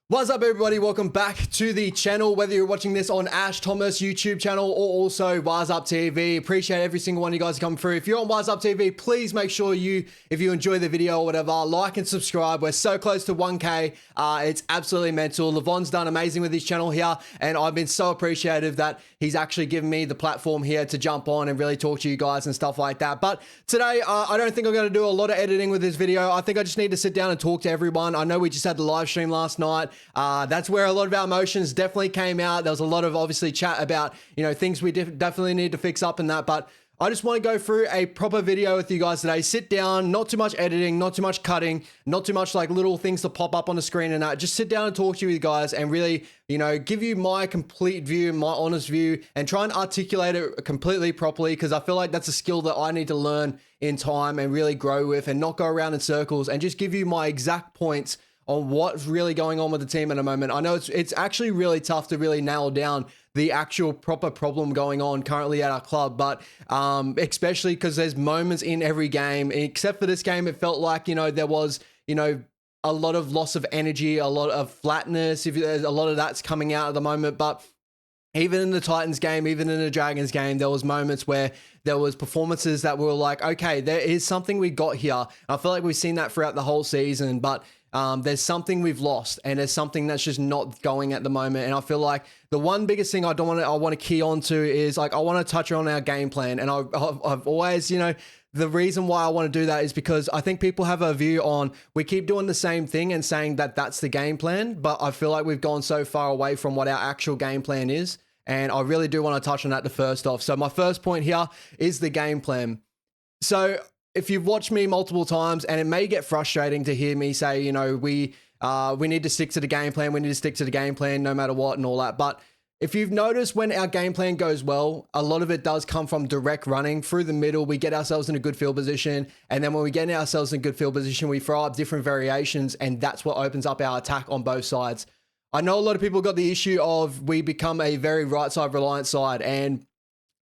What's up, everybody? Welcome back to the channel. Whether you're watching this on Ash Thomas YouTube channel or also wahsup TV, appreciate every single one of you guys coming through. If you're on wahsup TV, please make sure if you enjoy the video or whatever, like and subscribe. We're so close to 1K. It's absolutely mental. Levon's done amazing with his channel here, and I've been so appreciative that he's actually given me the platform here to jump on and really talk to you guys and stuff like that. But today, I don't think I'm going to do a lot of editing with this video. I think I just need to sit down and talk to everyone. I know we just had the live stream last night. That's where a lot of our emotions definitely came out. There was a lot of obviously chat about, things we definitely need to fix up and that, but I just want to go through a proper video with you guys today. Sit down, not too much editing, not too much cutting, not too much like little things to pop up on the screen and that. Just sit down and talk to you guys and really, give you my complete view, my honest view, and try and articulate it completely properly, because I feel like that's a skill that I need to learn in time and really grow with, and not go around in circles, and just give you my exact points on what's really going on with the team at the moment. I know it's actually really tough to really nail down the actual proper problem going on currently at our club, but especially because there's moments in every game, except for this game, it felt like, there was, a lot of loss of energy, a lot of flatness, if there's a lot of that's coming out at the moment. But even in the Titans game, even in the Dragons game, there was moments where there was performances that were like, okay, there is something we got here. I feel like we've seen that throughout the whole season, but there's something we've lost, and there's something that's just not going at the moment. And I feel like the one biggest thing I want to key on to is, like, I want to touch on our game plan. And I've always, the reason why I want to do that is because I think people have a view on, we keep doing the same thing and saying that that's the game plan, but I feel like we've gone so far away from what our actual game plan is. And I really do want to touch on that first off. So my first point here is the game plan. So if you've watched me multiple times, and it may get frustrating to hear me say, we need to stick to the game plan. We need to stick to the game plan no matter what and all that. But if you've noticed, when our game plan goes well, a lot of it does come from direct running through the middle. We get ourselves in a good field position. And then when we get ourselves in a good field position, we throw up different variations, and that's what opens up our attack on both sides. I know a lot of people got the issue of we become a very right side reliant side, and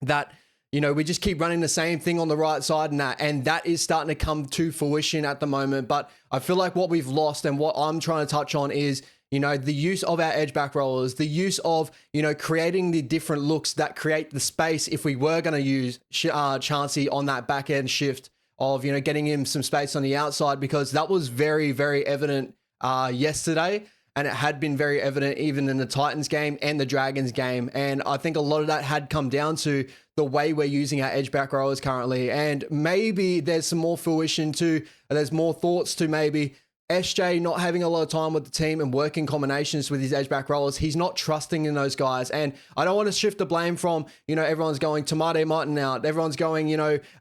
that, we just keep running the same thing on the right side and that is starting to come to fruition at the moment. But I feel like what we've lost, and what I'm trying to touch on, is, the use of our edge back rollers, the use of, creating the different looks that create the space if we were going to use Chansey on that back end shift of, getting him some space on the outside, because that was very, very evident yesterday. And it had been very evident even in the Titans game and the Dragons game. And I think a lot of that had come down to the way we're using our edge back rowers currently. And maybe there's some more fruition to, there's more thoughts to maybe SJ not having a lot of time with the team and working combinations with his edge back rollers. He's not trusting in those guys. And I don't want to shift the blame from, everyone's going Tamade Martin out. Everyone's going,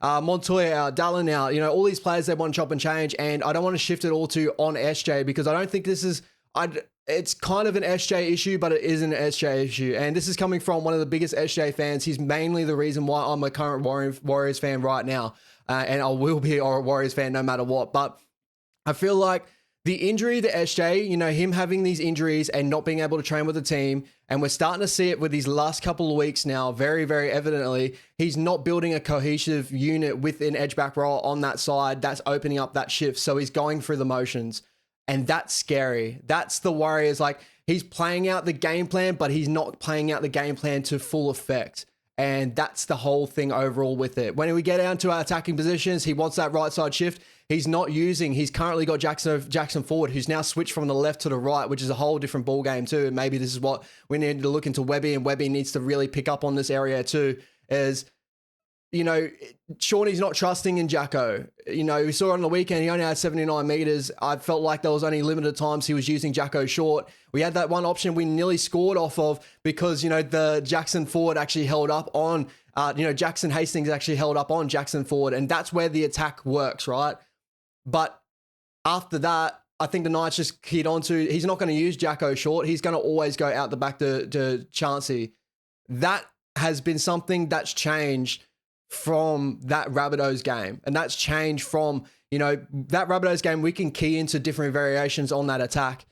Montoya out, Dallin out, all these players that want chop and change. And I don't want to shift it all to on SJ, because I don't think this is, it's kind of an SJ issue, but it isn't an SJ issue. And this is coming from one of the biggest SJ fans. He's mainly the reason why I'm a current Warriors fan right now. And I will be a Warriors fan no matter what. But I feel like the injury to SJ, him having these injuries and not being able to train with the team, and we're starting to see it with these last couple of weeks now, very, very evidently, he's not building a cohesive unit with an edge back roll on that side that's opening up that shift. So he's going through the motions. And that's scary. That's the Warriors. Like, he's playing out the game plan, but he's not playing out the game plan to full effect. And that's the whole thing overall with it. When we get down to our attacking positions, he wants that right side shift. He's currently got Jackson forward, who's now switched from the left to the right, which is a whole different ball game too. And maybe this is what we need to look into Webby, and Webby needs to really pick up on this area too, is, Shaun, not trusting in Jacko. We saw on the weekend, he only had 79 meters. I felt like there was only limited times he was using Jacko short. We had that one option we nearly scored off of because, the Jackson forward actually held up on, Jackson Hastings actually held up on Jackson forward. And that's where the attack works, right? But after that, I think the Knights just keyed on to, he's not going to use Jacko short. He's going to always go out the back to Chansey. That has been something that's changed from that Rabbitohs game. And that's changed from, that Rabbitohs game, we can key into different variations on that attack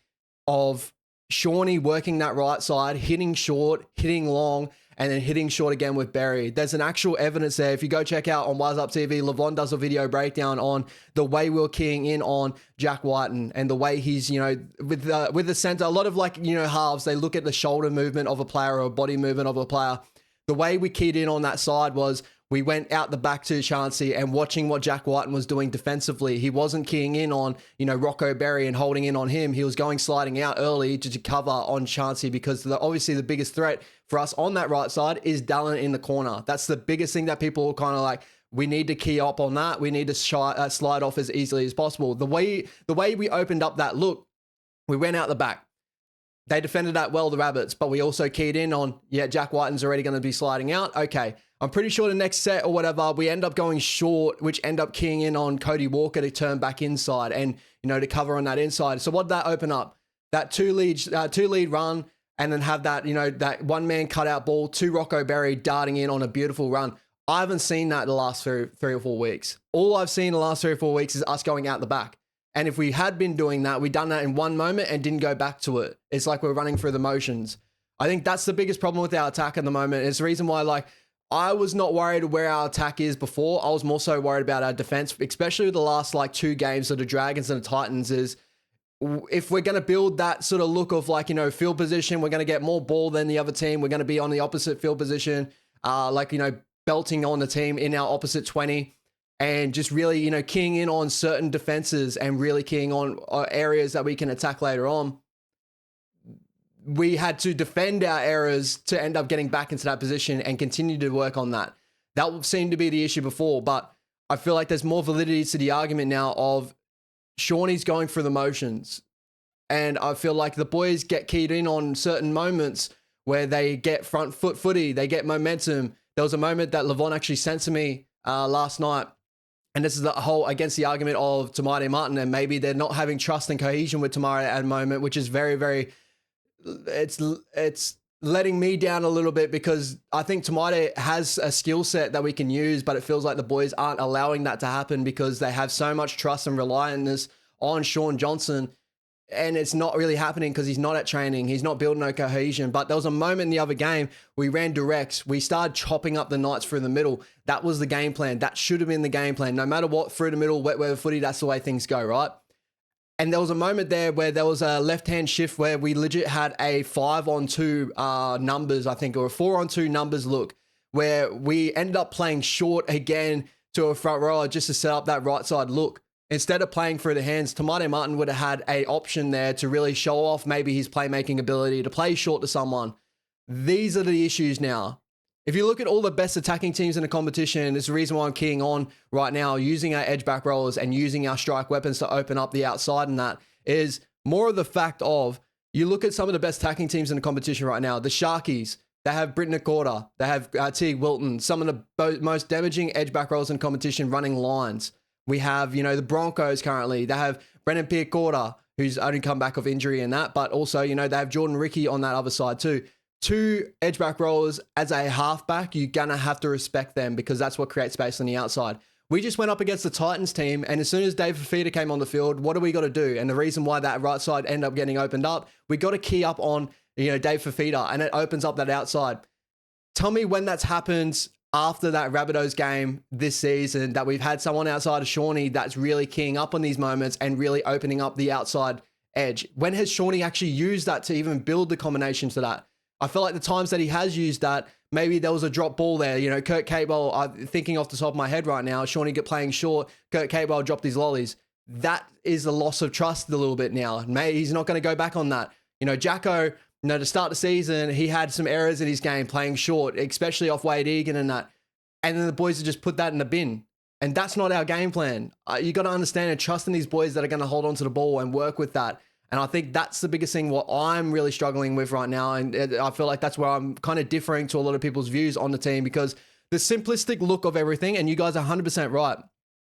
of Shawnee working that right side, hitting short, hitting long, and then hitting short again with Berry. There's an actual evidence there. If you go check out on wahsup TV, Levon does a video breakdown on the way we were keying in on Jack Whiten and the way he's, you know, with the center, a lot of like, you know, halves, they look at the shoulder movement of a player or body movement of a player. The way we keyed in on that side was we went out the back to Chauncey and watching what Jack Whiten was doing defensively. He wasn't keying in on, you know, Rocco Berry and holding in on him. He was going sliding out early to cover on Chauncey because obviously the biggest threat for us on that right side is Dallin in the corner. That's the biggest thing that people are kind of like, we need to key up on that. We need to slide off as easily as possible. The way we opened up that look, we went out the back. They defended that well, the Rabbits, but we also keyed in on, yeah, Jack Whiten's already going to be sliding out. Okay, I'm pretty sure the next set or whatever, we end up going short, which end up keying in on Cody Walker to turn back inside and, you know, to cover on that inside. So what did that open up? That two lead run and then have that, you know, that one man cutout ball to Rocco Berry darting in on a beautiful run. I haven't seen that the last three or 4 weeks. All I've seen the last 3 or 4 weeks is us going out the back. And if we had been doing that, we'd done that in one moment and didn't go back to it. It's like we're running through the motions. I think that's the biggest problem with our attack at the moment. It's the reason why, like, I was not worried where our attack is before. I was more so worried about our defense, especially the last, like, 2 games of the Dragons and the Titans is if we're going to build that sort of look of, like, you know, field position, we're going to get more ball than the other team. We're going to be on the opposite field position, like, you know, belting on the team in our opposite 20. And just really, you know, keying in on certain defenses and really keying on areas that we can attack later on. We had to defend our errors to end up getting back into that position and continue to work on that. That seemed to be the issue before, but I feel like there's more validity to the argument now of Shaunie's going through the motions. And I feel like the boys get keyed in on certain moments where they get front footy, they get momentum. There was a moment that Levon actually sent to me last night. And this is the whole against the argument of Tamari Martin, and maybe they're not having trust and cohesion with Tamari at the moment, which is very, very, it's letting me down a little bit because I think Tamari has a skill set that we can use, but it feels like the boys aren't allowing that to happen because they have so much trust and reliance on Shaun Johnson. And it's not really happening because he's not at training. He's not building no cohesion. But there was a moment in the other game, we ran directs. We started chopping up the Knights through the middle. That was the game plan. That should have been the game plan. No matter what, through the middle, wet weather footy, that's the way things go, right? And there was a moment there where there was a left-hand shift where we legit had a 5-on-2 numbers, I think, or a 4-on-2 numbers look, where we ended up playing short again to a front rower just to set up that right side look. Instead of playing through the hands, Tamari Martin would have had an option there to really show off maybe his playmaking ability to play short to someone. These are the issues now. If you look at all the best attacking teams in the competition, it's the reason why I'm keying on right now, using our edge back rollers and using our strike weapons to open up the outside, and that is more of the fact of, you look at some of the best attacking teams in the competition right now, the Sharkies, they have Britton Accorda, they have Teague Wilton, some of the most damaging edge back rollers in competition running lines. We have, you know, the Broncos currently. They have Brendan Piacorda, who's only come back off injury and that, but also, you know, they have Jordan Ricky on that other side too. 2 edge back rollers as a halfback, you're going to have to respect them because that's what creates space on the outside. We just went up against the Titans team, and as soon as Dave Fafita came on the field, what do we got to do? And the reason why that right side ended up getting opened up, we got to key up on, you know, Dave Fafita, and it opens up that outside. Tell me when that's happened after that Rabbitohs game this season that we've had someone outside of Shawnee that's really keying up on these moments and really opening up the outside edge. When has Shawnee actually used that to even build the combination to that? I feel like the times that he has used that, maybe there was a drop ball there. You know, Kurt Capewell, I'm thinking off the top of my head right now, Shawnee playing short, Kurt Capewell dropped his lollies. That is a loss of trust a little bit now. Maybe he's not going to go back on that. You know, Jacko, you know, to start the season, he had some errors in his game playing short, especially off Wade Egan and that. And then the boys have just put that in the bin. And that's not our game plan. You got to understand and trust in these boys that are going to hold on to the ball and work with that. And I think that's the biggest thing what I'm really struggling with right now. And I feel like that's where I'm kind of differing to a lot of people's views on the team, because the simplistic look of everything, and you guys are 100% right,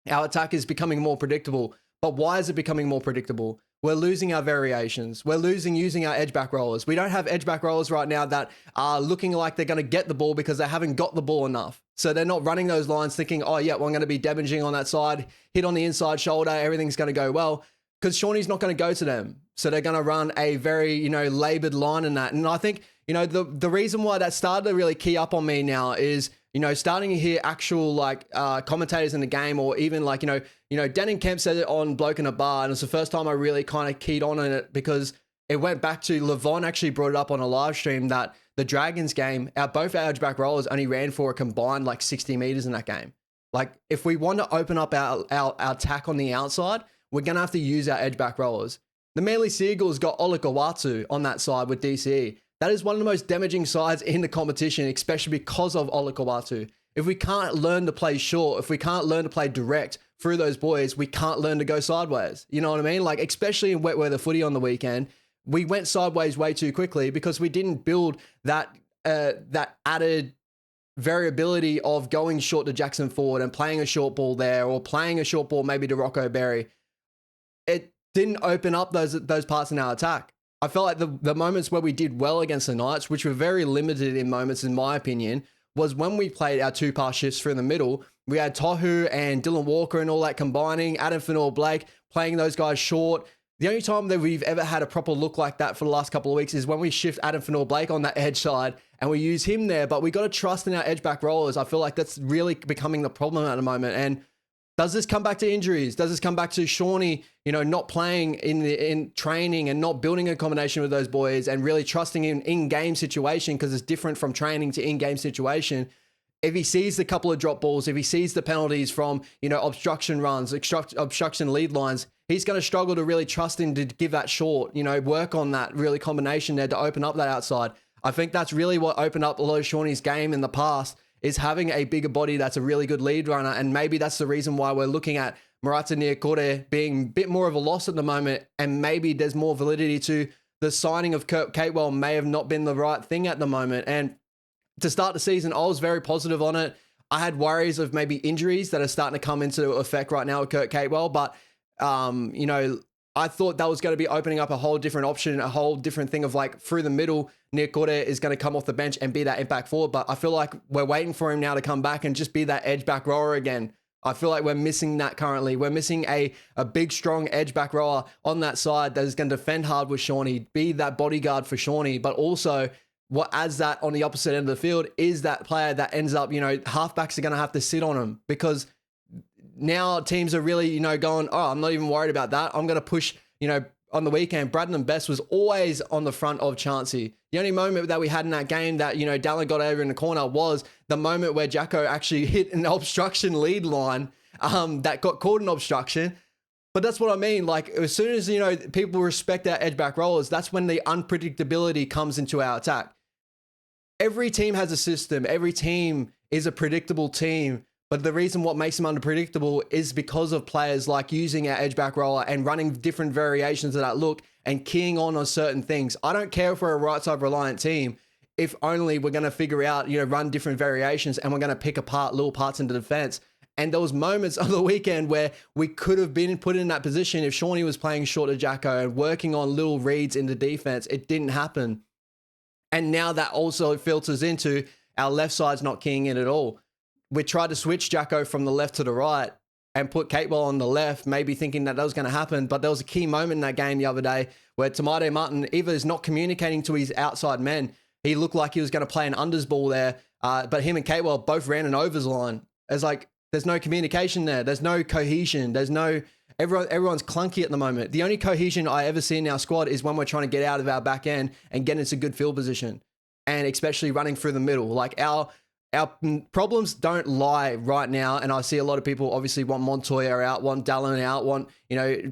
our attack is becoming more predictable. But why is it becoming more predictable? We're losing our variations. We're losing using our edge back rollers. We don't have edge back rollers right now that are looking like they're going to get the ball because they haven't got the ball enough. So they're not running those lines thinking, oh yeah, well, I'm going to be damaging on that side, hit on the inside shoulder, everything's going to go well. because Shaunie's not going to go to them. So they're going to run a very, labored line in that. And I think, the reason why that started to really key up on me now is, starting to hear actual commentators in the game, or even Denning Kemp said it on Bloke in a Bar. And it's the first time I really kind of keyed on it, because it went back to Levon actually brought it up on a live stream that the Dragons game, both our edgeback rollers only ran for a combined 60 meters in that game. Like, if we want to open up our attack on the outside, we're going to have to use our edgeback rollers. The Manly Seagulls got Olakawatu on that side with DCE. That is one of the most damaging sides in the competition, especially because of Olakawatu. If we can't learn to play short, if we can't learn to play direct through those boys, we can't learn to go sideways. You know what I mean? Like, especially in wet weather footy on the weekend, we went sideways way too quickly because we didn't build that added variability of going short to Jackson Ford and playing a short ball there, or playing a short ball maybe to Rocco Berry. It didn't open up those parts in our attack. I felt like the moments where we did well against the Knights, which were very limited in moments in my opinion, was when we played our 2-pass shifts through the middle. We had Tohu and Dylan Walker and all that combining, Adam Fanor-Blake playing those guys short. The only time that we've ever had a proper look like that for the last couple of weeks is when we shift Adam Fanor-Blake on that edge side and we use him there, but we got to trust in our edge back rollers. I feel like that's really becoming the problem at the moment. And does this come back to injuries? Does this come back to Shawnee, not playing in training and not building a combination with those boys and really trusting in-game situation, because it's different from training to in-game situation? If he sees the couple of drop balls, if he sees the penalties from, obstruction runs, obstruction lead lines, he's going to struggle to really trust him to give that short, work on that really combination there to open up that outside. I think that's really what opened up a lot of Shawnee's game in the past, is having a bigger body that's a really good lead runner. And maybe that's the reason why we're looking at Marata Niokore being a bit more of a loss at the moment. And maybe there's more validity to the signing of Kurt Catewell may have not been the right thing at the moment. And to start the season, I was very positive on it. I had worries of maybe injuries that are starting to come into effect right now with Kurt Catewell, but I thought that was going to be opening up a whole different option, a whole different thing of through the middle, Niokore is going to come off the bench and be that impact forward. But I feel like we're waiting for him now to come back and just be that edge back rower again. I feel like we're missing that currently. We're missing a big, strong edge back rower on that side that is going to defend hard with Shawnee, be that bodyguard for Shawnee, but also what adds that on the opposite end of the field is that player that ends up, halfbacks are going to have to sit on him, because now teams are really, going, oh, I'm not even worried about that. I'm going to push, on the weekend, Braden Best was always on the front of Chauncey. The only moment that we had in that game that, Dallin got over in the corner was the moment where Jacko actually hit an obstruction lead line that got caught in obstruction. But that's what I mean. As soon as, people respect our edge back rollers, that's when the unpredictability comes into our attack. Every team has a system. Every team is a predictable team. But the reason what makes them unpredictable is because of players like using our edge back roller and running different variations of that look and keying on certain things. I don't care if we're a right side reliant team, if only we're going to figure out, run different variations and we're going to pick apart little parts into defense. And there was moments on the weekend where we could have been put in that position if Shawnee was playing short of Jacko and working on little reads into defense. It didn't happen. And now that also filters into our left side's not keying in at all. We tried to switch Jacko from the left to the right and put Catewell on the left, maybe thinking that was going to happen. But there was a key moment in that game the other day where Tamade Martin either is not communicating to his outside men. He looked like he was going to play an unders ball there, but him and Catewell both ran an overs line. It's there's no communication there. There's no cohesion. There's no... Everyone's clunky at the moment. The only cohesion I ever see in our squad is when we're trying to get out of our back end and get into good field position, and especially running through the middle. Our problems don't lie right now, and I see a lot of people obviously want Montoya out, want Dallin out, want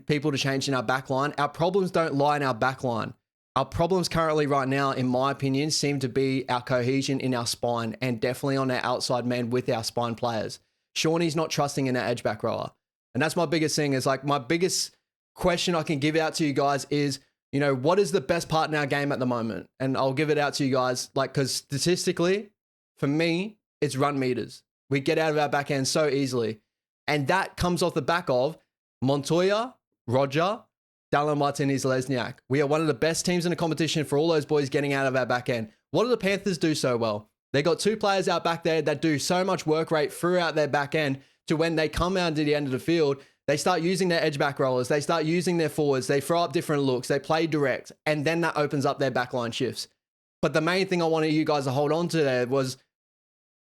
people to change in our back line. Our problems don't lie in our back line. Our problems currently right now, in my opinion, seem to be our cohesion in our spine, and definitely on our outside men with our spine players. Shawnee's not trusting in our edge back rower. And that's my biggest thing, is my biggest question I can give out to you guys is, what is the best part in our game at the moment? And I'll give it out to you guys, because statistically, for me, it's run meters. We get out of our back end so easily. And that comes off the back of Montoya, Roger, Dallin Martinez-Lesniak. We are one of the best teams in the competition for all those boys getting out of our back end. What do the Panthers do so well? They got two players out back there that do so much work rate throughout their back end to when they come out to the end of the field, They start using their edge back rollers. They start using their forwards. They throw up different looks. They play direct. And then that opens up their backline shifts. But the main thing I wanted you guys to hold on to there was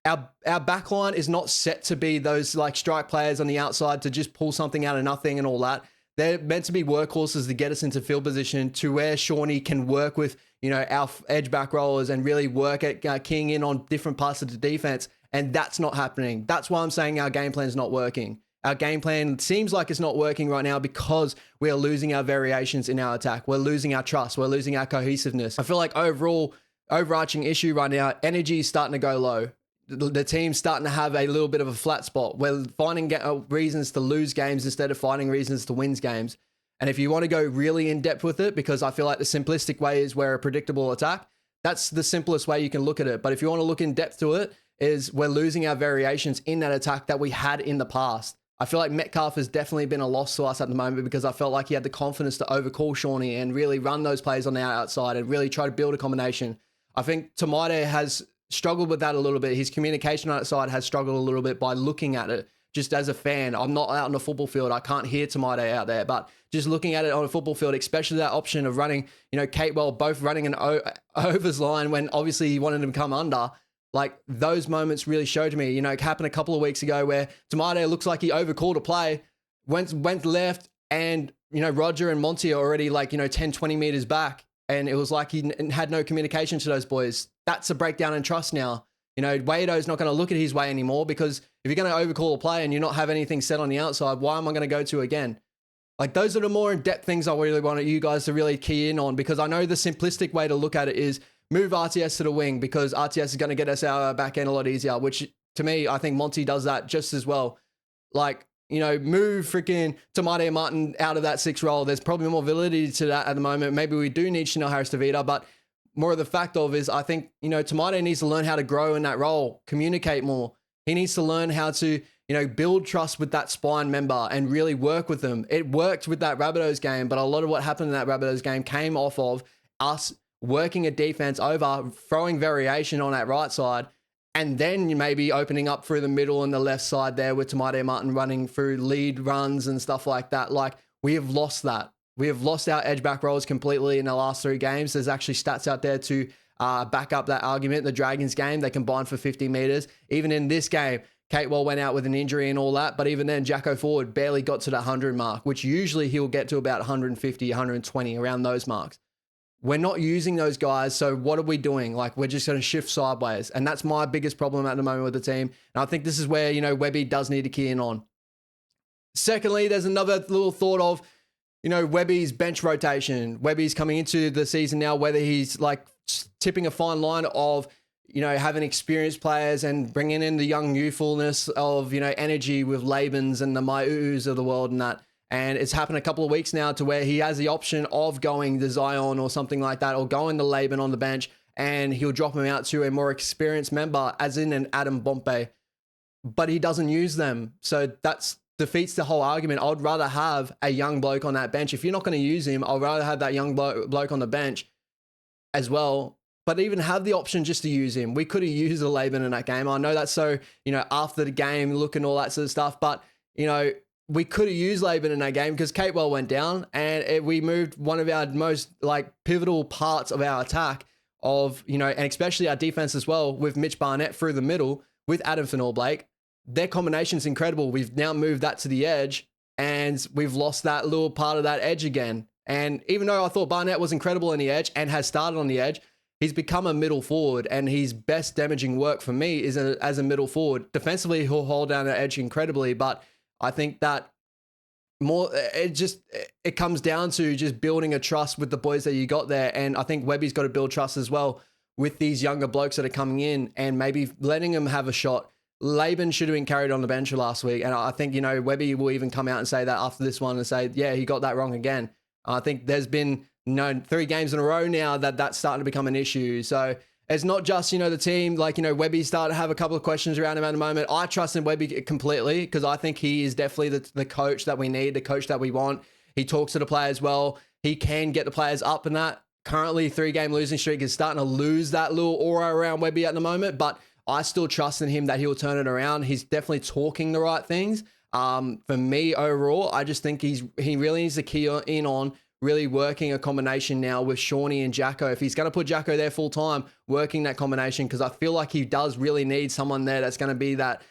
our backline is not set to be those like strike players on the outside to just pull something out of nothing and all that. They're meant to be workhorses to get us into field position to where Shawnee can work with, our edge back rollers and really work at keying in on different parts of the defense. And that's not happening. That's why I'm saying our game plan is not working. Our game plan seems like it's not working right now because we are losing our variations in our attack. We're losing our trust. We're losing our cohesiveness. I feel like overarching issue right now, energy is starting to go low. The team's starting to have a little bit of a flat spot. We're finding reasons to lose games instead of finding reasons to win games. And if you want to go really in depth with it, because I feel like the simplistic way is we're a predictable attack, that's the simplest way you can look at it. But if you want to look in depth to it, is we're losing our variations in that attack that we had in the past. I feel like Metcalf has definitely been a loss to us at the moment because I felt like he had the confidence to overcall Shawnee and really run those plays on the outside and really try to build a combination. I think Tamade has struggled with that a little bit. His communication on that side has struggled a little bit by looking at it. Just as a fan, I'm not out on the football field. I can't hear Tamade out there, but just looking at it on a football field, especially that option of running, Catewell both running an overs line when obviously he wanted him to come under. Like those moments really showed me, it happened a couple of weeks ago where Tamade looks like he overcalled a play, went left and, Roger and Monty are already 10, 20 meters back. And it was like he had no communication to those boys. That's a breakdown in trust now. Wado's not going to look at his way anymore because if you're going to overcall a play and you not have anything set on the outside, why am I going to go to again? Like those are the more in-depth things I really wanted you guys to really key in on because I know the simplistic way to look at it is move RTS to the wing because RTS is going to get us our back end a lot easier, which to me, I think Monty does that just as well. Like, move freaking Tamade and Martin out of that 6 role. There's probably more validity to that at the moment. Maybe we do need Chanel Harris-Tavita, but more of the fact of is I think, Tamade needs to learn how to grow in that role, communicate more. He needs to learn how to, build trust with that spine member and really work with them. It worked with that Rabbitohs game, but a lot of what happened in that Rabbitohs game came off of us working a defense over, throwing variation on that right side, and then you may be opening up through the middle and the left side there with Tamade Martin running through lead runs and stuff like that. Like we have lost that. We have lost our edge back rolls completely in the last 3 games. There's actually stats out there to back up that argument. The Dragons game, they combined for 50 meters. Even in this game, Catewell went out with an injury and all that, but even then, Jacko Ford barely got to the 100 mark, which usually he'll get to about 150, 120, around those marks. We're not using those guys, so what are we doing? Like, we're just going to shift sideways, and that's my biggest problem at the moment with the team, and I think this is where, Webby does need to key in on. Secondly, there's another little thought of, Webby's bench rotation. Webby's coming into the season now, whether he's like tipping a fine line of, having experienced players and bringing in the young youthfulness of, energy with Labens and the Maius of the world and that. And it's happened a couple of weeks now to where he has the option of going to Zion or something like that, or going to Laban on the bench, and he'll drop him out to a more experienced member, as in an Adam Bompe. But he doesn't use them. So that's defeats the whole argument. I'd rather have a young bloke on that bench. If you're not going to use him, I'd rather have that young bloke on the bench as well. But even have the option just to use him. We could have used a Laban in that game. I know that's so, after the game, look and all that sort of stuff. But, we could have used Laban in that game because Catewell went down and we moved one of our most pivotal parts of our attack and especially our defense as well with Mitch Barnett through the middle with Adam Fenor-Blake. Their combination's incredible. We've now moved that to the edge and we've lost that little part of that edge again. And even though I thought Barnett was incredible on the edge and has started on the edge, he's become a middle forward, and his best damaging work for me is as a middle forward. Defensively, he'll hold down the edge incredibly, but I think that it comes down to just building a trust with the boys that you got there. And I think Webby's got to build trust as well with these younger blokes that are coming in and maybe letting them have a shot. Laban should have been carried on the bench last week. And I think, Webby will even come out and say that after this one and say, yeah, he got that wrong again. I think there's been 3 games in a row now that's starting to become an issue. So it's not just, the team, Webby started to have a couple of questions around him at the moment. I trust in Webby completely because I think he is definitely the coach that we need, the coach that we want. He talks to the players well. He can get the players up in that. Currently, 3-game losing streak is starting to lose that little aura around Webby at the moment, but I still trust in him that he'll turn it around. He's definitely talking the right things. For me overall, I just think he really needs to key in on really working a combination now with Shawnee and Jacko. If he's going to put Jacko there full time, working that combination, because I feel like he does really need someone there that's going to be that,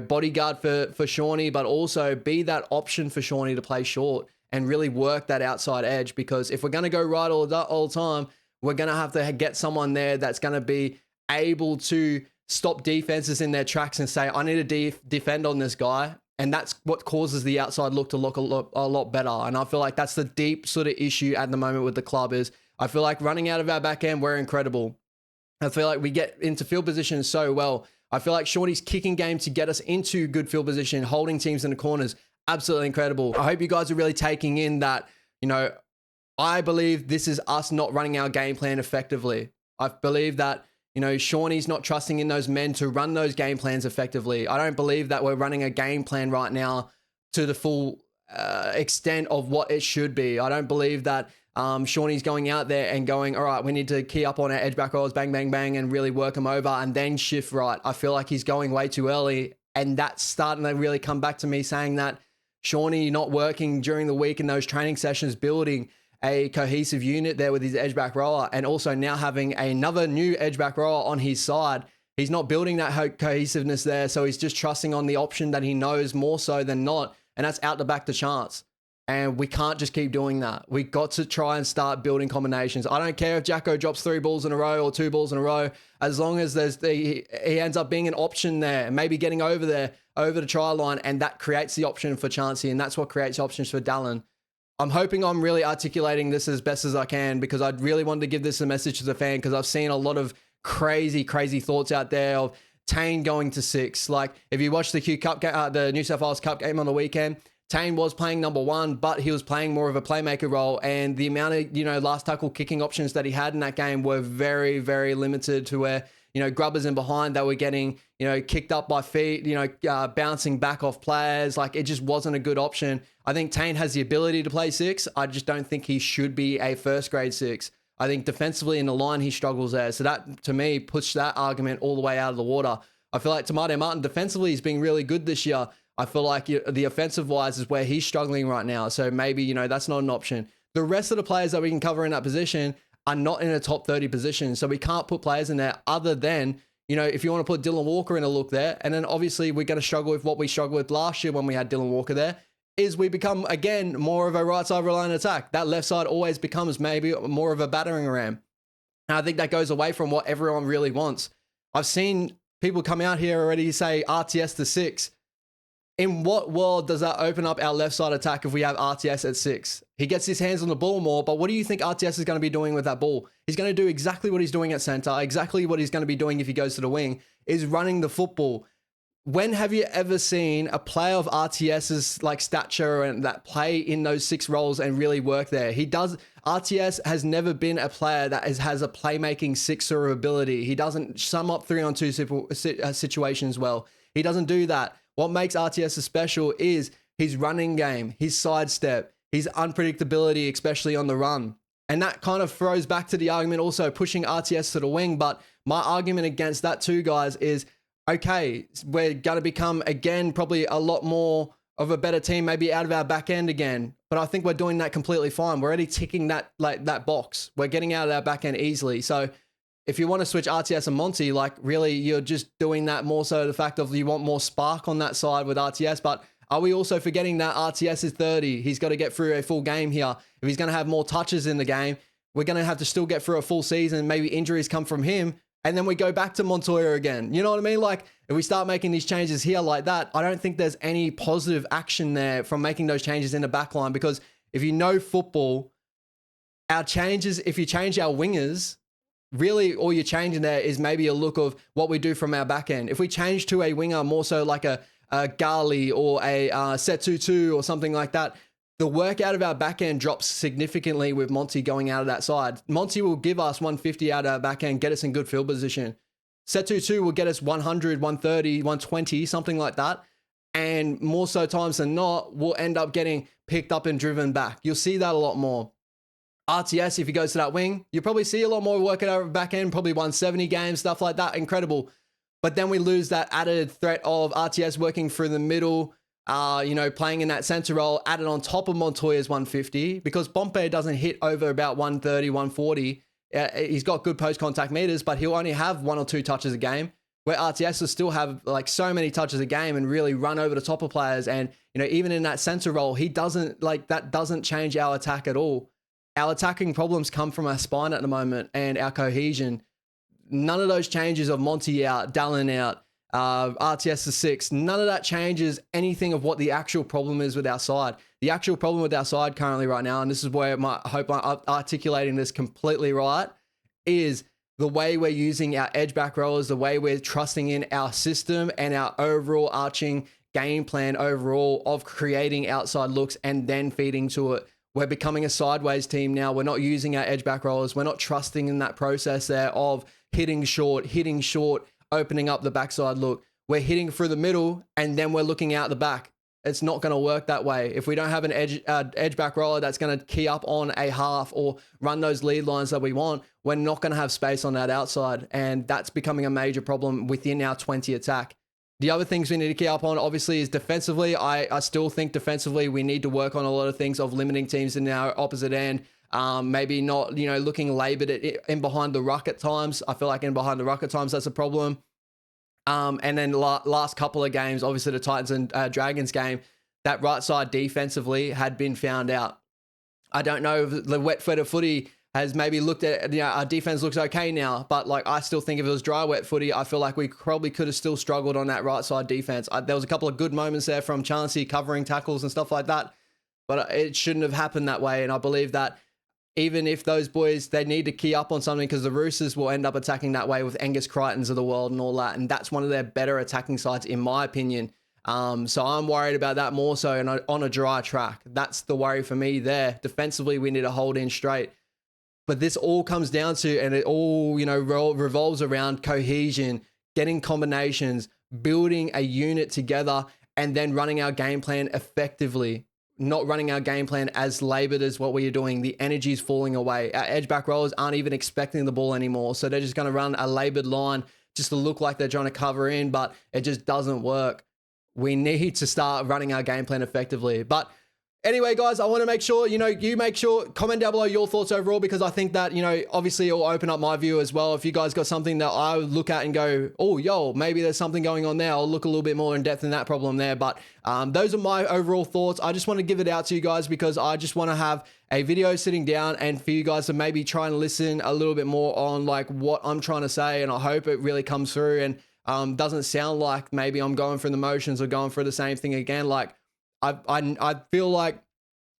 bodyguard for Shawnee, but also be that option for Shawnee to play short and really work that outside edge. Because if we're going to go right all the time, we're going to have to get someone there that's going to be able to stop defenses in their tracks and say, I need to defend on this guy. And that's what causes the outside look to look a lot better. And I feel like that's the deep sort of issue at the moment with the club is I feel like running out of our back end, we're incredible. I feel like we get into field position so well. I feel like Shawnee's kicking game to get us into good field position, holding teams in the corners, absolutely incredible. I hope you guys are really taking in that, I believe this is us not running our game plan effectively. I believe that Shawnee's not trusting in those men to run those game plans effectively. I don't believe that we're running a game plan right now to the full extent of what it should be. I don't believe that Shawnee's going out there and going, all right, we need to key up on our edge back rolls, bang, bang, bang, and really work them over and then shift right. I feel like he's going way too early, and that's starting to really come back to me saying that Shawnee not working during the week in those training sessions, building a cohesive unit there with his edge back rower, and also now having another new edge back rower on his side. He's not building that cohesiveness there, so he's just trusting on the option that he knows more so than not, and that's out the back to chance. And we can't just keep doing that. We got to try and start building combinations. I don't care if Jacko drops 3 balls in a row or 2 balls in a row, as long as he ends up being an option there, and maybe getting over the try line, and that creates the option for Chancey, and that's what creates options for Dallin. I'm hoping I'm really articulating this as best as I can, because I really wanted to give this a message to the fan, because I've seen a lot of crazy thoughts out there of Tane going to 6. Like if you watch the the New South Wales Cup game on the weekend, Tane was playing number 1, but he was playing more of a playmaker role, and the amount of last tackle kicking options that he had in that game were very, very limited to where grubbers in behind that were getting, kicked up by feet, bouncing back off players. Like it just wasn't a good option. I think Tane has the ability to play 6. I just don't think he should be a first grade 6. I think defensively in the line, he struggles there. So that, to me, pushed that argument all the way out of the water. I feel like Tamade Martin defensively is being really good this year. I feel like the offensive wise is where he's struggling right now. So maybe, that's not an option. The rest of the players that we can cover in that position are not in a top 30 position. So we can't put players in there other than, if you want to put Dylan Walker in a look there. And then obviously we're going to struggle with what we struggled with last year when we had Dylan Walker there, is we become, again, more of a right side reliant attack. That left side always becomes maybe more of a battering ram. And I think that goes away from what everyone really wants. I've seen people come out here already say RTS to 6. In what world does that open up our left side attack if we have RTS at 6? He gets his hands on the ball more, but what do you think RTS is going to be doing with that ball? He's going to do exactly what he's doing at center, exactly what he's going to be doing if he goes to the wing, is running the football. When have you ever seen a player of RTS's like stature and that play in those 6 roles and really work there? RTS has never been a player that has a playmaking 6er ability. He doesn't sum up 3-on-2 situations well. He doesn't do that. What makes RTS special is his running game, his sidestep, his unpredictability, especially on the run. And that kind of throws back to the argument also pushing RTS to the wing. But my argument against that too, guys, is, okay, we're going to become, again, probably a lot more of a better team, maybe out of our back end again. But I think we're doing that completely fine. We're already ticking that box. We're getting out of our back end easily. So if you want to switch RTS and Monty, like really you're just doing that more so the fact of you want more spark on that side with RTS. But are we also forgetting that RTS is 30? He's got to get through a full game here. If he's going to have more touches in the game, we're going to have to still get through a full season. Maybe injuries come from him. And then we go back to Montoya again. You know what I mean? Like if we start making these changes here like that, I don't think there's any positive action there from making those changes in the back line. Because if you know football, our changes, if you change our wingers, really all you're changing there is maybe a look of what we do from our back end. If we change to a winger more so like a Gali or a Setutu or something like that, the work out of our back end drops significantly with Monty going out of that side. Monty will give us 150 out of our back end, get us in good field position. Setutu will get us 100, 130, 120, something like that. And more so times than not, we'll end up getting picked up and driven back. You'll see that a lot more. RTS, if he goes to that wing, you probably see a lot more work out of back end, probably 170 games, stuff like that. Incredible. But then we lose that added threat of RTS working through the middle, playing in that center role, added on top of Montoya's 150, because Pompey doesn't hit over about 130, 140. He's got good post contact meters, but he'll only have 1 or 2 touches a game. Where RTS will still have like so many touches a game and really run over the top of players. And, even in that center role, he doesn't that doesn't change our attack at all. Our attacking problems come from our spine at the moment and our cohesion. None of those changes of Monty out, Dallin out, RTS to 6, none of that changes anything of what the actual problem is with our side. The actual problem with our side currently right now, and this is where I hope I'm articulating this completely right, is the way we're using our edge back rollers, the way we're trusting in our system and our overall arching game plan overall of creating outside looks and then feeding to it. We're becoming a sideways team now. We're not using our edge back rollers. We're not trusting in that process there of hitting short, opening up the backside look. We're hitting through the middle and then we're looking out the back. It's not going to work that way. If we don't have an edge back roller that's going to key up on a half or run those lead lines that we want, we're not going to have space on that outside. And that's becoming a major problem within our 20 attack. The other things we need to key up on, obviously, is defensively. I still think defensively we need to work on a lot of things of limiting teams in our opposite end. Maybe not, looking labored in behind the ruck at times. I feel like in behind the ruck at times, that's a problem. And then last couple of games, obviously the Titans and Dragons game, that right side defensively had been found out. I don't know if the wet-footed footy has maybe looked at, our defense looks okay now, but like I still think if it was dry wet footy, I feel like we probably could have still struggled on that right side defense. There was a couple of good moments there from Chancey covering tackles and stuff like that, but it shouldn't have happened that way. And I believe that even if those boys, they need to key up on something, because the Roosters will end up attacking that way with Angus Crichtons of the world and all that. And that's one of their better attacking sides, in my opinion. So I'm worried about that more so on a dry track. That's the worry for me there. Defensively, we need to hold in straight. But this all comes down to, and it all, revolves around cohesion, getting combinations, building a unit together, and then running our game plan effectively. Not running our game plan as labored as what we are doing. The energy is falling away. Our edge back rollers aren't even expecting the ball anymore. So they're just going to run a labored line just to look like they're trying to cover in, but it just doesn't work. We need to start running our game plan effectively. But anyway, guys, I want to make sure, you make sure, comment down below your thoughts overall, because I think that, obviously it'll open up my view as well. If you guys got something that I look at and go, oh, yo, maybe there's something going on there, I'll look a little bit more in depth in that problem there. But those are my overall thoughts. I just want to give it out to you guys because I just want to have a video sitting down and for you guys to maybe try and listen a little bit more on like what I'm trying to say. And I hope it really comes through and doesn't sound like maybe I'm going through the motions or going through the same thing again. Like I feel like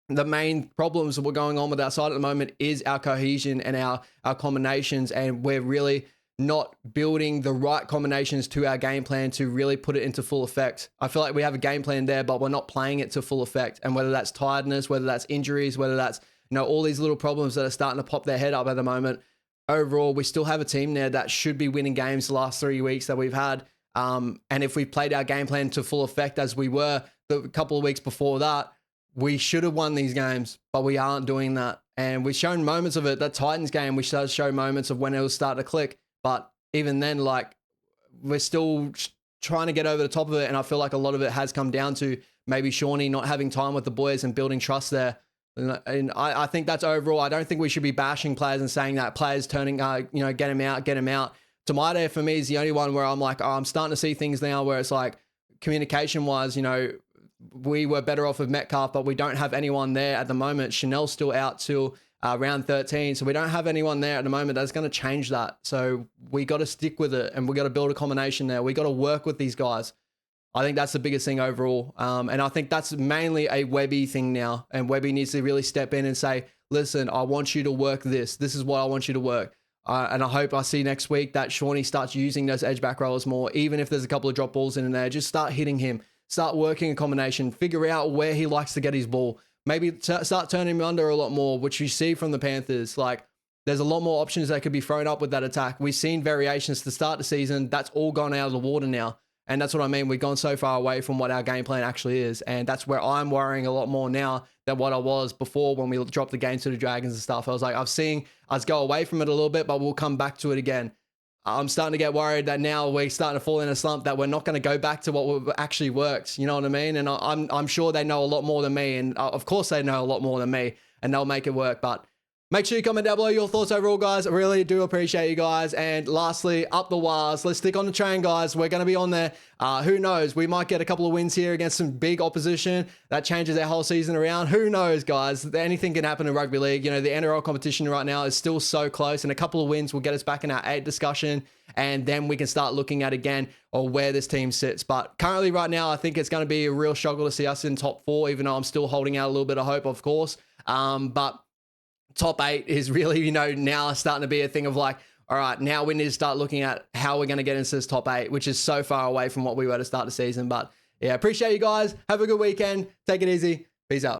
the main problems that we're going on with our side at the moment is our cohesion and our combinations, and we're really not building the right combinations to our game plan to really put it into full effect. I feel like we have a game plan there, but we're not playing it to full effect. And whether that's tiredness, whether that's injuries, whether that's, all these little problems that are starting to pop their head up at the moment, overall, we still have a team there that should be winning games the last 3 weeks that we've had. And if we played our game plan to full effect as we were the couple of weeks before that, we should have won these games, but we aren't doing that. And we've shown moments of it. That Titans game, we started to show moments of when it was starting to click. But even then, like, we're still trying to get over the top of it. And I feel like a lot of it has come down to maybe Shawnee not having time with the boys and building trust there. And I think that's overall. I don't think we should be bashing players and saying that players turning, get him out. Tamada for me is the only one where I'm like, I'm starting to see things now where it's like communication wise, we were better off with Metcalf, but we don't have anyone there at the moment. Chanel's still out till round 13. So we don't have anyone there at the moment that's going to change that. So we got to stick with it and we got to build a combination there. We got to work with these guys. I think that's the biggest thing overall. And I think that's mainly a Webby thing now. And Webby needs to really step in and say, listen, I want you to work this. This is what I want you to work. And I hope I see next week that Shawnee starts using those edge back rollers more. Even if there's a couple of drop balls in there, just start hitting him. Start working a combination, figure out where he likes to get his ball. Maybe start turning him under a lot more, which you see from the Panthers. Like, there's a lot more options that could be thrown up with that attack. We've seen variations to start the season. That's all gone out of the water now. And that's what I mean. We've gone so far away from what our game plan actually is. And that's where I'm worrying a lot more now than what I was before when we dropped the game to the Dragons and stuff. I was like, I've seen us go away from it a little bit, but we'll come back to it again. I'm starting to get worried that now we're starting to fall in a slump that we're not going to go back to what actually works. You know what I mean? And I'm sure they know a lot more than me. And of course they know a lot more than me, and they'll make it work. But make sure you comment down below your thoughts overall, guys. I really do appreciate you guys. And lastly, up the wires. Let's stick on the train, guys. We're going to be on there. Who knows? We might get a couple of wins here against some big opposition. That changes our whole season around. Who knows, guys? Anything can happen in rugby league. You know, the NRL competition right now is still so close, and a couple of wins will get us back in our 8 discussion, and then we can start looking at again or where this team sits. But currently right now, I think it's going to be a real struggle to see us in top 4, even though I'm still holding out a little bit of hope, of course. But top 8 is really, you know, now starting to be a thing of like, all right, now we need to start looking at how we're going to get into this top 8, which is so far away from what we were to start the season. But yeah, appreciate you guys. Have a good weekend. Take it easy. Peace out.